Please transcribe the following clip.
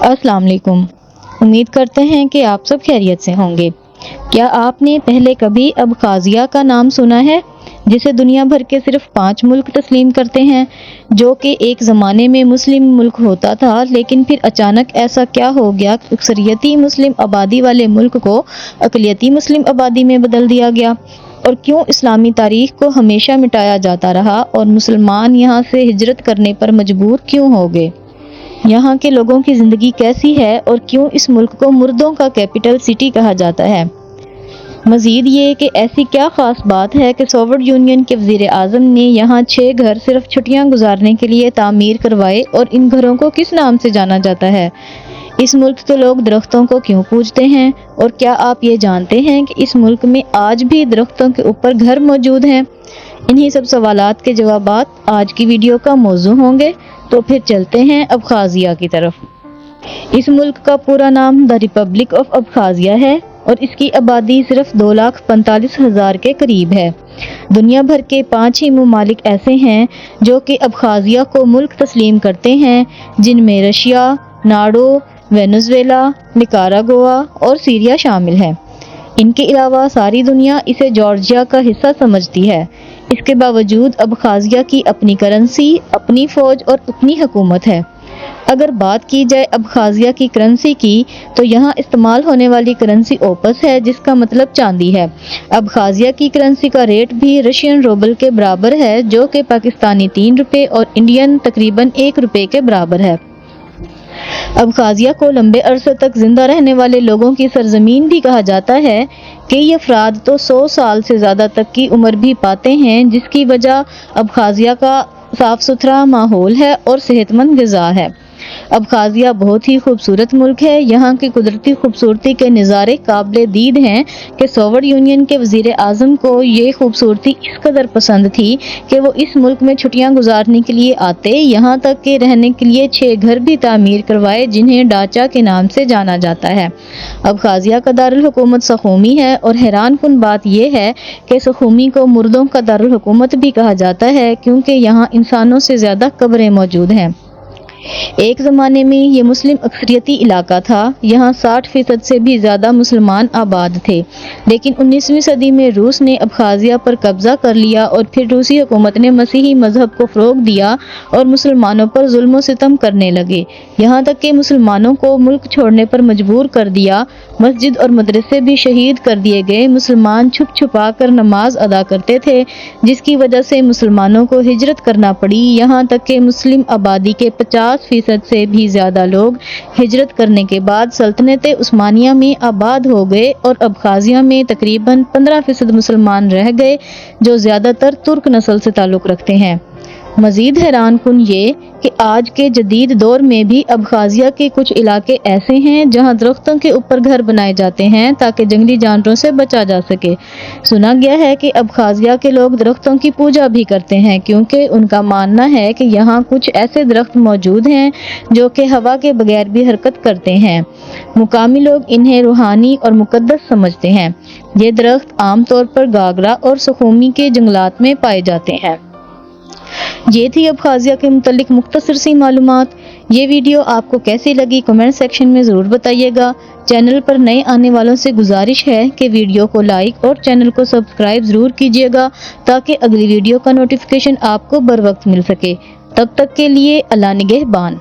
अस्सलाम वालेकुम। उम्मीद करते हैं कि आप सब खैरियत से होंगे। क्या आपने पहले कभी अबखाज़िया का नाम सुना है, जिसे दुनिया भर के सिर्फ 5 मुल्क तस्लीम करते हैं, जो कि एक ज़माने में मुस्लिम मुल्क होता था, लेकिन फिर अचानक ऐसा क्या हो गया कि अक्सरियती मुस्लिम आबादी वाले मुल्क को अक़लियती मुस्लिम आबादी में बदल दिया गया? और क्यों इस्लामी तारीख़ को हमेशा मिटाया जाता रहा और मुसलमान यहाँ से हिजरत करने पर मजबूर क्यों हो गए? यहाँ के लोगों की ज़िंदगी कैसी है और क्यों इस मुल्क को मुर्दों का कैपिटल सिटी कहा जाता है? मज़ीद ये कि ऐसी क्या ख़ास बात है कि सोवियत यूनियन के वज़ीर आज़म ने यहाँ 6 घर सिर्फ छुट्टियाँ गुजारने के लिए तामीर करवाए और इन घरों को किस नाम से जाना जाता है? इस मुल्क के लोग दरख्तों को क्यों पूजते हैं? और क्या आप ये जानते हैं कि इस मुल्क में आज भी दरख्तों के ऊपर घर मौजूद हैं? इन्हीं सब सवालात के जवाबात आज की वीडियो का मौजू होंगे। तो फिर चलते हैं अबखाज़िया की तरफ। इस मुल्क का पूरा नाम द रिपब्लिक ऑफ अबखाज़िया है और इसकी आबादी सिर्फ 2,45,000 के करीब है। दुनिया भर के 5 ही ममालिक ऐसे हैं जो कि अबखाज़िया को मुल्क तस्लीम करते हैं, जिनमें रशिया, नार्डो, वेनेज़ुएला, निकारागुआ और सीरिया शामिल है। इनके अलावा सारी दुनिया इसे जॉर्जिया का हिस्सा समझती है। इसके बावजूद अबखाज़िया की अपनी करेंसी, अपनी फ़ौज और अपनी हुकूमत है। अगर बात की जाए अबखाज़िया की करेंसी की, तो यहाँ इस्तेमाल होने वाली करेंसी ओपस है, जिसका मतलब चांदी है। अबखाज़िया की करेंसी का रेट भी रशियन रूबल के बराबर है, जो कि पाकिस्तानी 3 रुपये और इंडियन तकरीबन 1 रुपये के बराबर है। अबखाज़िया को लंबे अरसे तक जिंदा रहने वाले लोगों की सरजमीन भी कहा जाता है कि ये अफराद तो 100 साल से ज़्यादा तक की उम्र भी पाते हैं, जिसकी वजह अबखाज़िया का साफ़ सुथरा माहौल है और सेहतमंद ग़िज़ा है। अबखाज़िया बहुत ही खूबसूरत मुल्क है। यहाँ की कुदरती खूबसूरती के नज़ारे काबिल दीद हैं कि सोवियत यूनियन के वज़ीर आज़म को ये खूबसूरती इस कदर पसंद थी कि वो इस मुल्क में छुट्टियाँ गुजारने के लिए आते, यहाँ तक कि रहने के लिए 6 घर भी तामीर करवाए, जिन्हें डाचा के नाम से जाना जाता है। अबखाज़िया का दारुल हुकूमत सखूमी है और हैरान कुन बात यह है कि सखूमी को मुर्दों का दारुल हुकूमत भी कहा जाता है, क्योंकि यहाँ इंसानों से ज़्यादा कब्रें मौजूद हैं। एक ज़माने में ये मुस्लिम अक्सरियती इलाका था। यहाँ 60% से भी ज़्यादा मुसलमान आबाद थे, लेकिन 19वीं सदी में रूस ने अबखाज़िया पर कब्ज़ा कर लिया और फिर रूसी हुकूमत ने मसीही मज़हब को फ़रोग़ दिया और मुसलमानों पर जुल्म व सितम करने लगे, यहाँ तक कि मुसलमानों को मुल्क छोड़ने पर मजबूर कर दिया। मस्जिद और मदरसे भी शहीद कर दिए गए। मुसलमान छुप छुपा कर नमाज अदा करते थे, जिसकी वजह से मुसलमानों को हिजरत करना पड़ी। यहाँ तक कि मुस्लिम आबादी के 50% से भी ज़्यादा लोग हिजरत करने के बाद सल्तनत उस्मानिया में आबाद हो गए और अबखाज़िया में तकरीबन 15% मुसलमान रह गए, जो ज़्यादातर तुर्क नस्ल से ताल्लुक़ रखते हैं। मज़ीद हैरान कुन ये कि आज के जदीद दौर में भी अबखाज़िया के कुछ इलाके ऐसे हैं जहां दरख्तों के ऊपर घर बनाए जाते हैं ताकि जंगली जानवरों से बचा जा सके। सुना गया है कि अबखाज़िया के लोग दरख्तों की पूजा भी करते हैं, क्योंकि उनका मानना है कि यहाँ कुछ ऐसे दरख्त मौजूद हैं जो कि हवा के बगैर भी हरकत करते हैं। मुकामी लोग इन्हें रूहानी और मुक़द्दस समझते हैं। ये दरख्त आमतौर पर गागरा और सखूमी के जंगलात में पाए जाते हैं। ये थी अबखाज़िया के मुतल्लिक मुख्तसर सी मालूमात। ये वीडियो आपको कैसी लगी कमेंट सेक्शन में ज़रूर बताइएगा। चैनल पर नए आने वालों से गुजारिश है कि वीडियो को लाइक और चैनल को सब्सक्राइब ज़रूर कीजिएगा, ताकि अगली वीडियो का नोटिफिकेशन आपको बर वक्त मिल सके। तब तक के लिए अल्लाह निगहबान।